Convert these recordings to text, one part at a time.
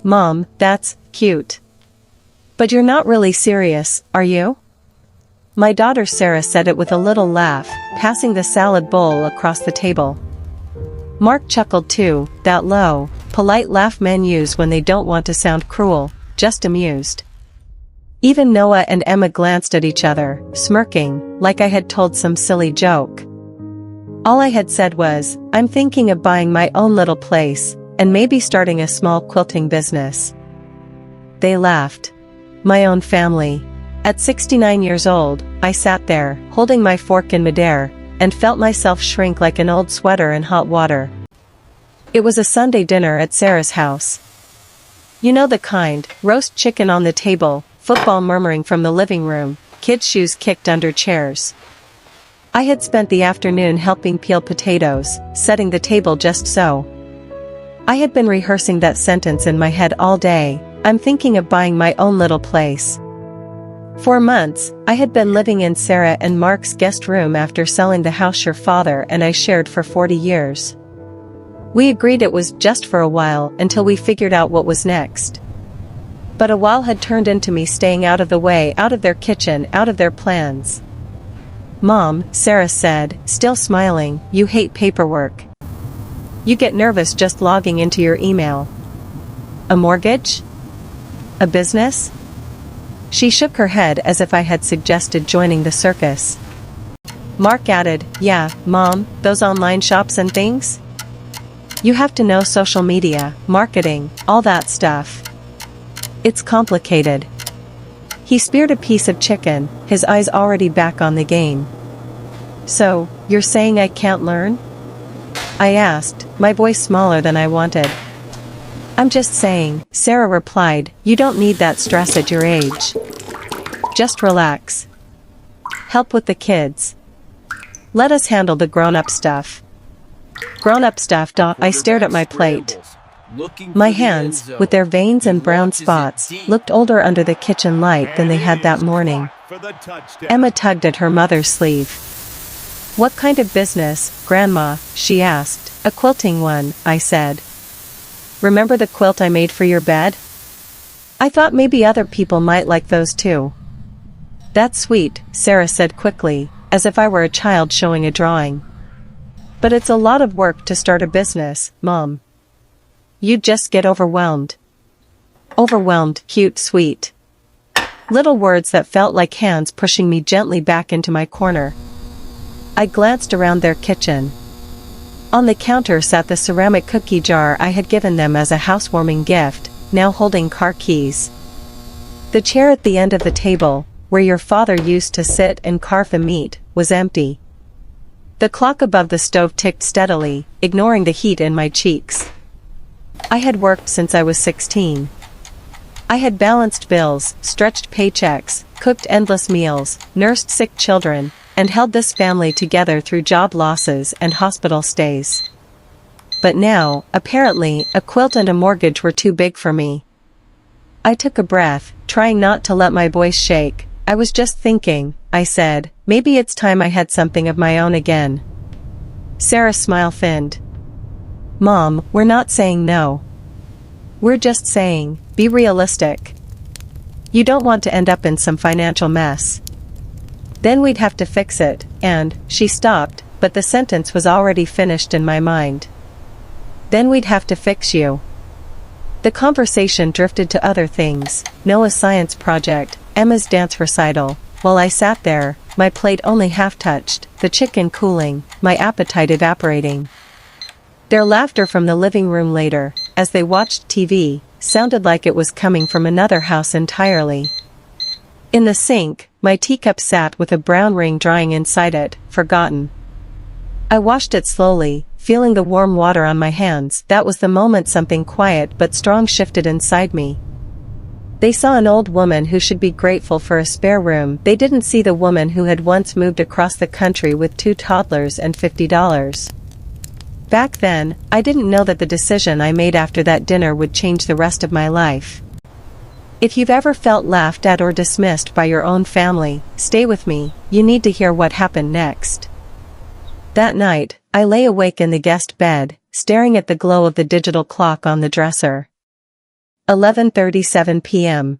Mom, that's cute. But you're not really serious, are you? My daughter Sarah said it with a little laugh, passing the salad bowl across the table. Mark chuckled too, that low, polite laugh men use when they don't want to sound cruel, just amused. Even Noah and Emma glanced at each other, smirking, like I had told some silly joke. All I had said was, I'm thinking of buying my own little place, and maybe starting a small quilting business. They laughed. My own family. At 69 years old, I sat there, holding my fork in midair, and felt myself shrink like an old sweater in hot water. It was a Sunday dinner at Sarah's house. You know the kind, roast chicken on the table, football murmuring from the living room, kids' shoes kicked under chairs. I had spent the afternoon helping peel potatoes, setting the table just so. I had been rehearsing that sentence in my head all day, I'm thinking of buying my own little place. For months, I had been living in Sarah and Mark's guest room after selling the house your father and I shared for 40 years. We agreed it was just for a while until we figured out what was next. But a while had turned into me staying out of the way, out of their kitchen, out of their plans. Mom, Sarah said, still smiling, you hate paperwork. You get nervous just logging into your email. A mortgage? A business? She shook her head as if I had suggested joining the circus. Mark added, yeah, Mom, those online shops and things? You have to know social media, marketing, all that stuff. It's complicated. He speared a piece of chicken, his eyes already back on the game. So, you're saying I can't learn? I asked, my voice smaller than I wanted. I'm just saying, Sarah replied, you don't need that stress at your age. Just relax. Help with the kids. Let us handle the grown-up stuff. Grown-up stuff. I stared at my plate. My hands, with their veins and brown spots, looked older under the kitchen light than they had that morning. Emma tugged at her mother's sleeve. What kind of business, Grandma? She asked. A quilting one, I said. Remember the quilt I made for your bed? I thought maybe other people might like those too. That's sweet, Sarah said quickly, as if I were a child showing a drawing. But it's a lot of work to start a business, Mom. You'd just get overwhelmed. Overwhelmed, cute, sweet. Little words that felt like hands pushing me gently back into my corner. I glanced around their kitchen. On the counter sat the ceramic cookie jar I had given them as a housewarming gift, now holding car keys. The chair at the end of the table, where your father used to sit and carve the meat, was empty. The clock above the stove ticked steadily, ignoring the heat in my cheeks. I had worked since I was 16. I had balanced bills, stretched paychecks, cooked endless meals, nursed sick children, and held this family together through job losses and hospital stays. But now, apparently, a quilt and a mortgage were too big for me. I took a breath, trying not to let my voice shake. I was just thinking, I said, maybe it's time I had something of my own again. Sarah's smile thinned. Mom, we're not saying no. We're just saying, be realistic. You don't want to end up in some financial mess. Then we'd have to fix it, and, she stopped, but the sentence was already finished in my mind. Then we'd have to fix you. The conversation drifted to other things, Noah's science project, Emma's dance recital, while I sat there, my plate only half touched, the chicken cooling, my appetite evaporating. Their laughter from the living room later, as they watched TV, sounded like it was coming from another house entirely. In the sink, my teacup sat with a brown ring drying inside it, forgotten. I washed it slowly, feeling the warm water on my hands. That was the moment something quiet but strong shifted inside me. They saw an old woman who should be grateful for a spare room. They didn't see the woman who had once moved across the country with 2 toddlers and $50. Back then, I didn't know that the decision I made after that dinner would change the rest of my life. If you've ever felt laughed at or dismissed by your own family, stay with me, you need to hear what happened next. That night, I lay awake in the guest bed, staring at the glow of the digital clock on the dresser. 11:37 p.m.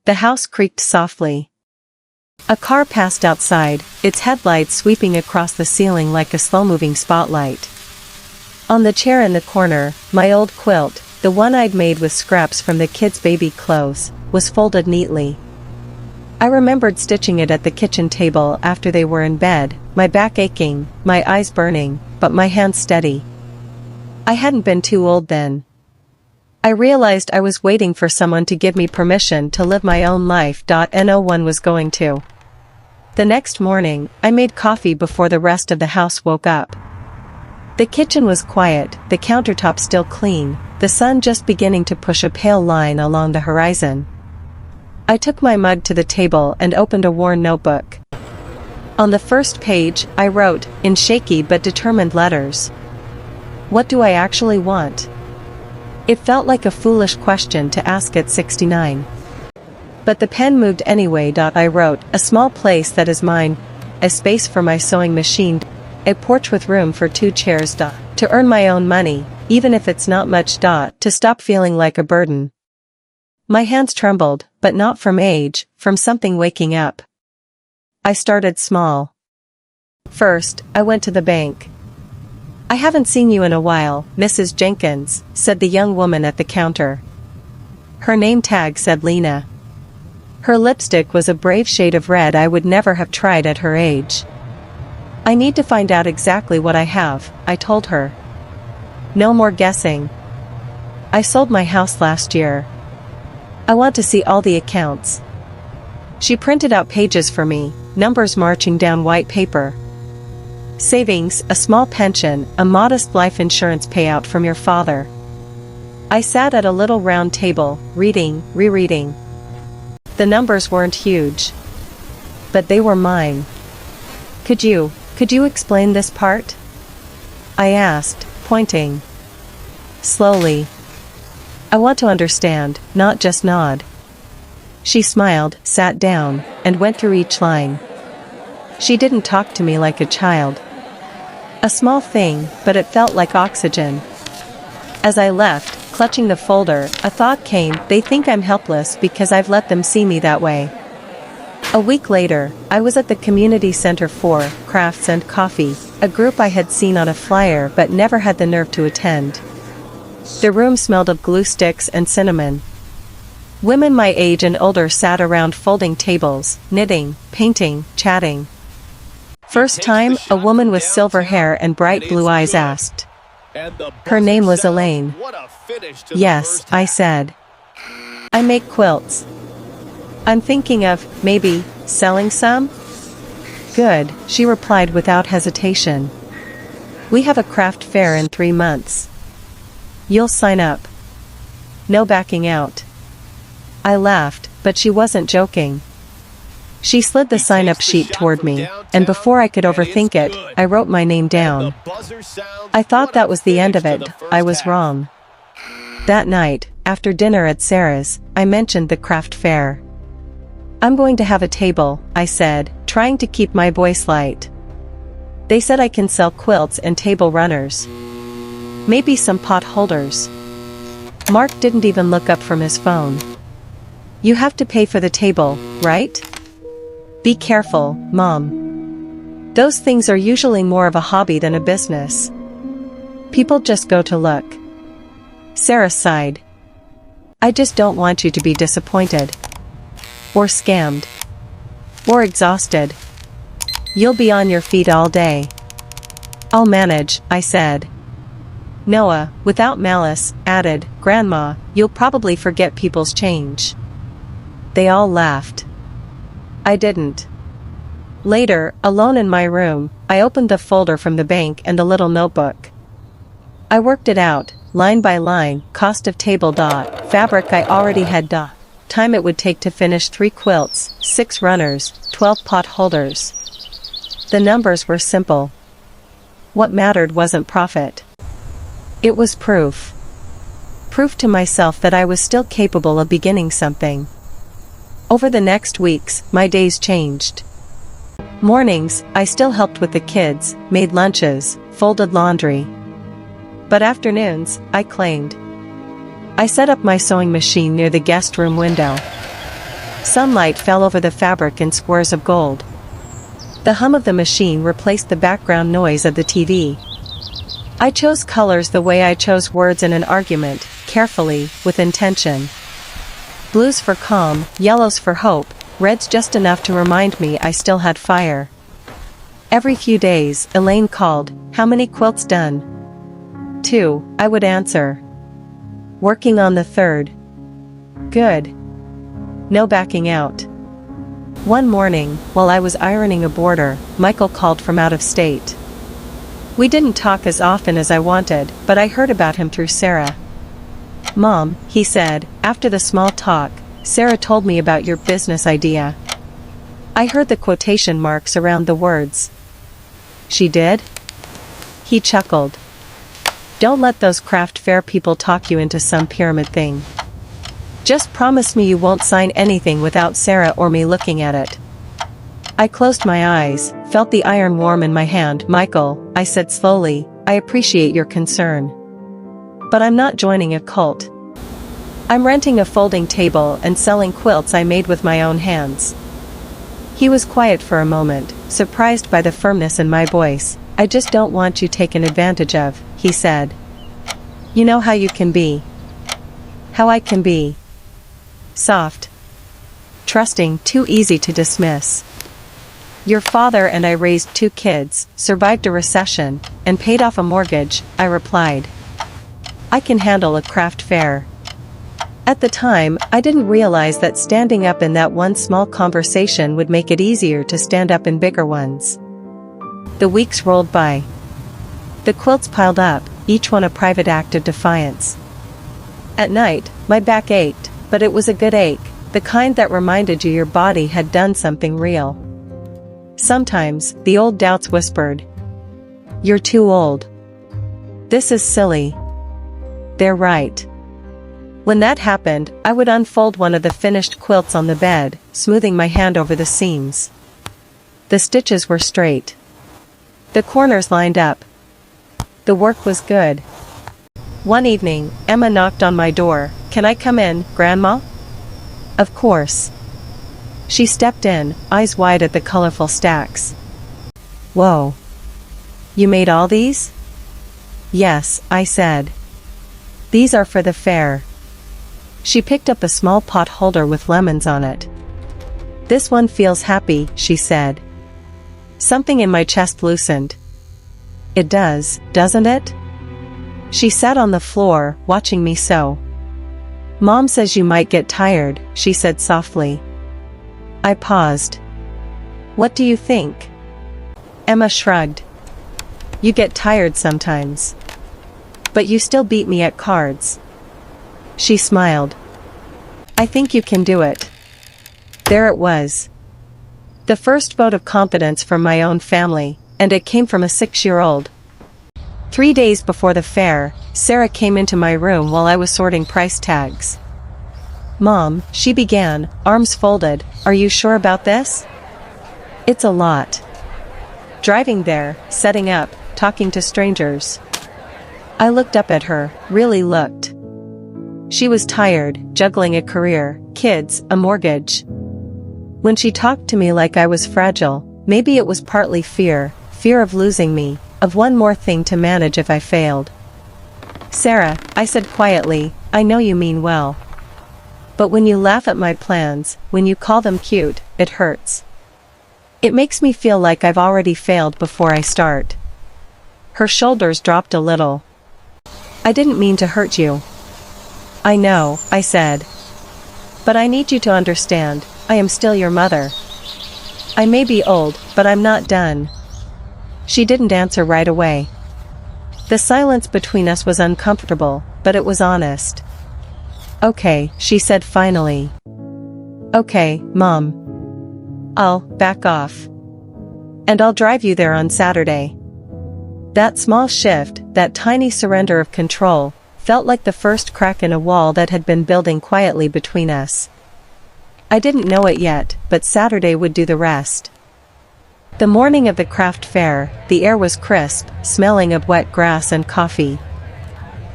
The house creaked softly. A car passed outside, its headlights sweeping across the ceiling like a slow-moving spotlight. On the chair in the corner, my old quilt, the one I'd made with scraps from the kids' baby clothes, was folded neatly. I remembered stitching it at the kitchen table after they were in bed, my back aching, my eyes burning, but my hands steady. I hadn't been too old then. I realized I was waiting for someone to give me permission to live my own life. No one was going to. The next morning, I made coffee before the rest of the house woke up. The kitchen was quiet, the countertop still clean, the sun just beginning to push a pale line along the horizon. I took my mug to the table and opened a worn notebook. On the first page, I wrote, in shaky but determined letters, "What do I actually want?" It felt like a foolish question to ask at 69. But the pen moved anyway. I wrote, a small place that is mine, a space for my sewing machine, a porch with room for 2 chairs. To earn my own money, even if it's not much. To stop feeling like a burden. My hands trembled, but not from age, from something waking up. I started small. First, I went to the bank. "I haven't seen you in a while, Mrs. Jenkins," said the young woman at the counter. Her name tag said Lena. Her lipstick was a brave shade of red I would never have tried at her age. "I need to find out exactly what I have," I told her. "No more guessing. I sold my house last year. I want to see all the accounts." She printed out pages for me, numbers marching down white paper. "Savings, a small pension, a modest life insurance payout from your father." I sat at a little round table, reading, rereading. The numbers weren't huge. But they were mine. Could you explain this part?" I asked, pointing. Slowly. "I want to understand, not just nod." She smiled, sat down, and went through each line. She didn't talk to me like a child. A small thing, but it felt like oxygen. As I left, clutching the folder, a thought came, they think I'm helpless because I've let them see me that way. A week later, I was at the community center for crafts and coffee, a group I had seen on a flyer but never had the nerve to attend. The room smelled of glue sticks and cinnamon. Women my age and older sat around folding tables, knitting, painting, chatting. First time, a woman with silver hair and bright blue eyes asked. Her name was Elaine. "Yes," I said. "I make quilts. I'm thinking of, maybe, selling some?" "Good," she replied without hesitation. "We have a craft fair in 3 months. You'll sign up. No backing out." I laughed, but she wasn't joking. She slid the sign-up sheet toward me, and before I could overthink it, I wrote my name down. I thought that was the end of it. I was wrong. That night, after dinner at Sarah's, I mentioned the craft fair. "I'm going to have a table," I said, trying to keep my voice light. "They said I can sell quilts and table runners. Maybe some pot holders." Mark didn't even look up from his phone. "You have to pay for the table, right?" "Be careful, Mom. Those things are usually more of a hobby than a business. People just go to look." Sarah sighed. "I just don't want you to be disappointed. Or scammed. Or exhausted. You'll be on your feet all day." "I'll manage," I said. Noah, without malice, added, "Grandma, you'll probably forget people's change." They all laughed. I didn't. Later, alone in my room, I opened the folder from the bank and the little notebook. I worked it out, line by line, cost of table. Fabric I already had. Time it would take to finish 3 quilts, 6 runners, 12 pot holders. The numbers were simple. What mattered wasn't profit. It was proof. Proof to myself that I was still capable of beginning something. Over the next weeks, my days changed. Mornings, I still helped with the kids, made lunches, folded laundry. But afternoons, I claimed. I set up my sewing machine near the guest room window. Sunlight fell over the fabric in squares of gold. The hum of the machine replaced the background noise of the TV. I chose colors the way I chose words in an argument, carefully, with intention. Blues for calm, yellows for hope, reds just enough to remind me I still had fire. Every few days, Elaine called, "How many quilts done?" "2, I would answer. "Working on the 3rd. "Good." No backing out. One morning, while I was ironing a border, Michael called from out of state. We didn't talk as often as I wanted, but I heard about him through Sarah. "Mom," he said, after the small talk, "Sarah told me about your business idea." I heard the quotation marks around the words. "She did?" He chuckled. "Don't let those craft fair people talk you into some pyramid thing. Just promise me you won't sign anything without Sarah or me looking at it." I closed my eyes, felt the iron warm in my hand. "Michael," I said slowly, "I appreciate your concern. But I'm not joining a cult. I'm renting a folding table and selling quilts I made with my own hands." He was quiet for a moment, surprised by the firmness in my voice. "I just don't want you taken advantage of," he said. "You know how you can be. How I can be. Soft. Trusting, too easy to dismiss. Your father and I raised 2 kids, survived a recession, and paid off a mortgage," I replied. "I can handle a craft fair." At the time, I didn't realize that standing up in that one small conversation would make it easier to stand up in bigger ones. The weeks rolled by. The quilts piled up, each one a private act of defiance. At night, my back ached, but it was a good ache, the kind that reminded you your body had done something real. Sometimes, the old doubts whispered, "You're too old. This is silly. They're right." When that happened, I would unfold one of the finished quilts on the bed, smoothing my hand over the seams. The stitches were straight. The corners lined up. The work was good. One evening, Emma knocked on my door. "Can I come in, Grandma?" "Of course." She stepped in, eyes wide at the colorful stacks. "Whoa. You made all these?" "Yes," I said. "These are for the fair." She picked up a small pot holder with lemons on it. "This one feels happy," she said. Something in my chest loosened. "It does, doesn't it?" She sat on the floor, watching me sew. "Mom says you might get tired," she said softly. I paused. "What do you think?" Emma shrugged. "You get tired sometimes. But you still beat me at cards." She smiled. "I think you can do it." There it was. The first vote of confidence from my own family, and it came from a 6-year-old. 3 days before the fair, Sarah came into my room while I was sorting price tags. "Mom," she began, arms folded, "are you sure about this?" "It's a lot. Driving there, setting up, talking to strangers." I looked up at her, really looked. She was tired, juggling a career, kids, a mortgage. When she talked to me like I was fragile, maybe it was partly fear of losing me, of one more thing to manage if I failed. "Sarah," I said quietly, "I know you mean well. But when you laugh at my plans, when you call them cute, it hurts. It makes me feel like I've already failed before I start." Her shoulders dropped a little. "I didn't mean to hurt you." "I know," I said. "But I need you to understand, I am still your mother. I may be old, but I'm not done." She didn't answer right away. The silence between us was uncomfortable, but it was honest. "Okay," she said finally. "Okay, Mom. I'll back off. And I'll drive you there on Saturday." That small shift, that tiny surrender of control, felt like the first crack in a wall that had been building quietly between us. I didn't know it yet, but Saturday would do the rest. The morning of the craft fair, the air was crisp, smelling of wet grass and coffee.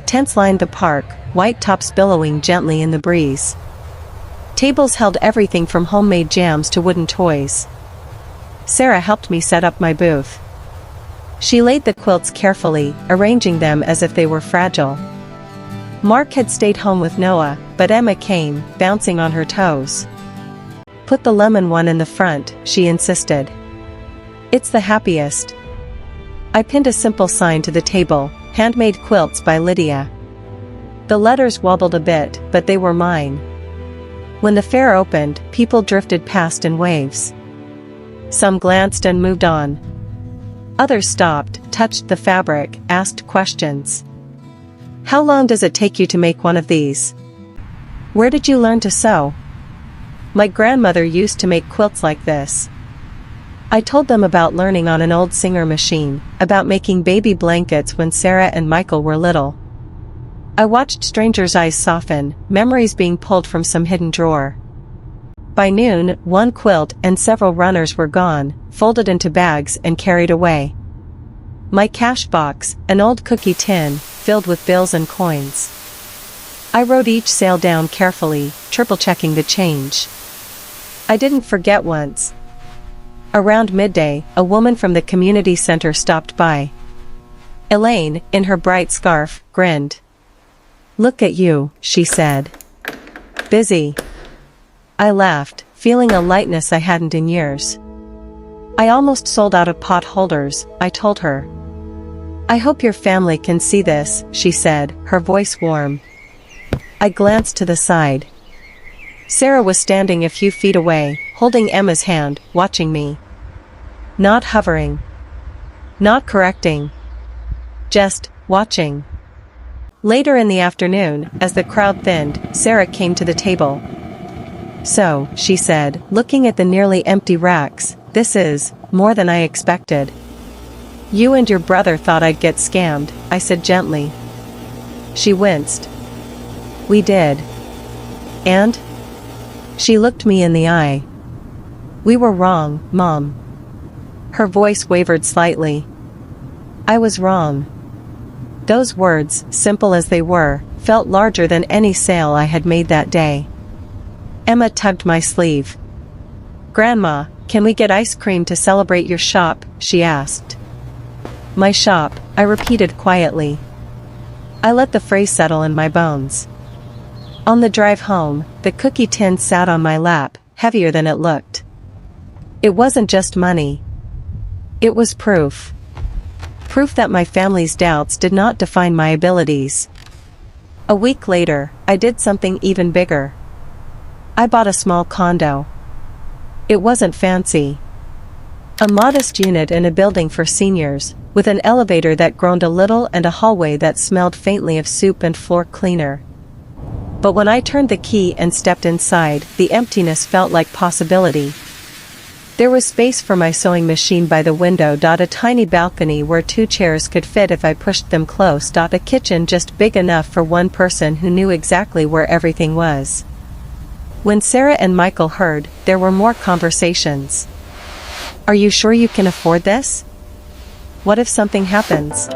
Tents lined the park, white tops billowing gently in the breeze. Tables held everything from homemade jams to wooden toys. Sarah helped me set up my booth. She laid the quilts carefully, arranging them as if they were fragile. Mark had stayed home with Noah, but Emma came, bouncing on her toes. "Put the lemon one in the front," she insisted. "It's the happiest." I pinned a simple sign to the table, "Handmade Quilts by Lydia." The letters wobbled a bit, but they were mine. When the fair opened, people drifted past in waves. Some glanced and moved on. Others stopped, touched the fabric, asked questions. "How long does it take you to make one of these? Where did you learn to sew?" "My grandmother used to make quilts like this." I told them about learning on an old Singer machine, about making baby blankets when Sarah and Michael were little. I watched strangers' eyes soften, memories being pulled from some hidden drawer. By noon, one quilt and several runners were gone, folded into bags and carried away. My cash box, an old cookie tin, filled with bills and coins. I wrote each sale down carefully, triple-checking the change. I didn't forget once. Around midday, a woman from the community center stopped by. Elaine, in her bright scarf, grinned. "Look at you," she said. "Busy." I laughed, feeling a lightness I hadn't in years. "I almost sold out of pot holders," I told her. "I hope your family can see this," she said, her voice warm. I glanced to the side. Sarah was standing a few feet away, holding Emma's hand, watching me. Not hovering. Not correcting. Just watching. Later in the afternoon, as the crowd thinned, Sarah came to the table. "So," she said, looking at the nearly empty racks, "this is more than I expected." "You and your brother thought I'd get scammed," I said gently. She winced. "We did." "And?" She looked me in the eye. "We were wrong, Mom." Her voice wavered slightly. I was wrong. Those words, simple as they were, felt larger than any sale I had made that day. Emma tugged my sleeve. "Grandma, can we get ice cream to celebrate your shop?" she asked. "My shop," I repeated quietly. I let the phrase settle in my bones. On the drive home, the cookie tin sat on my lap, heavier than it looked. It wasn't just money. It was proof. Proof that my family's doubts did not define my abilities. A week later, I did something even bigger. I bought a small condo. It wasn't fancy. A modest unit in a building for seniors, with an elevator that groaned a little and a hallway that smelled faintly of soup and floor cleaner. But when I turned the key and stepped inside, the emptiness felt like possibility. There was space for my sewing machine by the window. A tiny balcony where 2 chairs could fit if I pushed them close. A kitchen just big enough for one person who knew exactly where everything was. When Sarah and Michael heard, there were more conversations. "Are you sure you can afford this? What if something happens?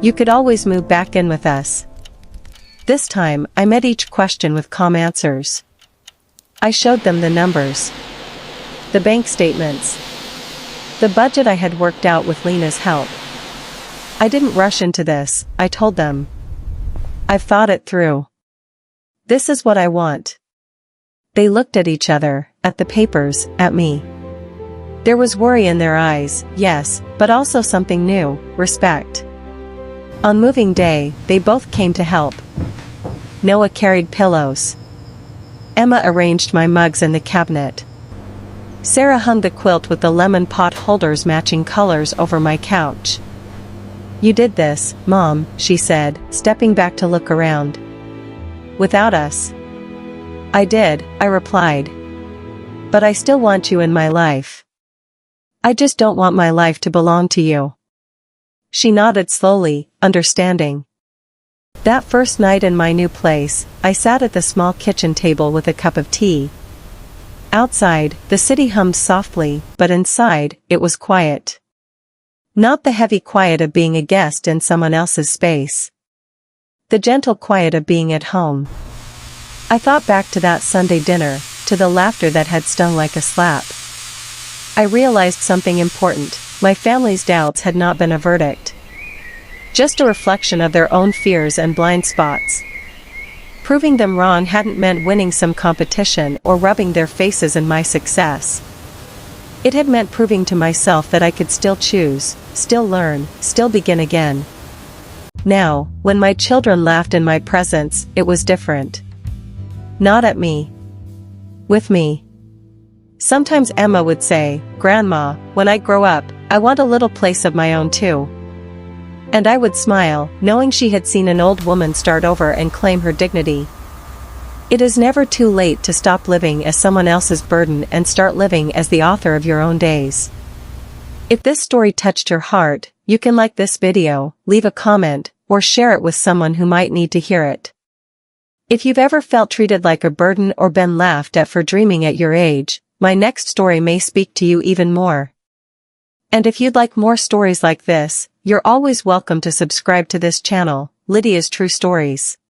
You could always move back in with us." This time, I met each question with calm answers. I showed them the numbers. The bank statements. The budget I had worked out with Lena's help. I didn't rush into this, I told them. I've thought it through. This is what I want. They looked at each other, at the papers, at me. There was worry in their eyes, yes, but also something new, respect. On moving day, they both came to help. Noah carried pillows. Emma arranged my mugs in the cabinet. Sarah hung the quilt with the lemon pot holders matching colors over my couch. "You did this, Mom," she said, stepping back to look around. "Without us." "I did," I replied. "But I still want you in my life. I just don't want my life to belong to you." She nodded slowly, understanding. That first night in my new place, I sat at the small kitchen table with a cup of tea. Outside, the city hummed softly, but inside, it was quiet. Not the heavy quiet of being a guest in someone else's space. The gentle quiet of being at home. I thought back to that Sunday dinner, to the laughter that had stung like a slap. I realized something important: my family's doubts had not been a verdict. Just a reflection of their own fears and blind spots. Proving them wrong hadn't meant winning some competition or rubbing their faces in my success. It had meant proving to myself that I could still choose, still learn, still begin again. Now, when my children laughed in my presence, it was different. Not at me. With me. Sometimes Emma would say, "Grandma, when I grow up, I want a little place of my own too." And I would smile, knowing she had seen an old woman start over and claim her dignity. It is never too late to stop living as someone else's burden and start living as the author of your own days. If this story touched your heart, you can like this video, leave a comment, or share it with someone who might need to hear it. If you've ever felt treated like a burden or been laughed at for dreaming at your age, my next story may speak to you even more. And if you'd like more stories like this, you're always welcome to subscribe to this channel, Lydia's True Stories.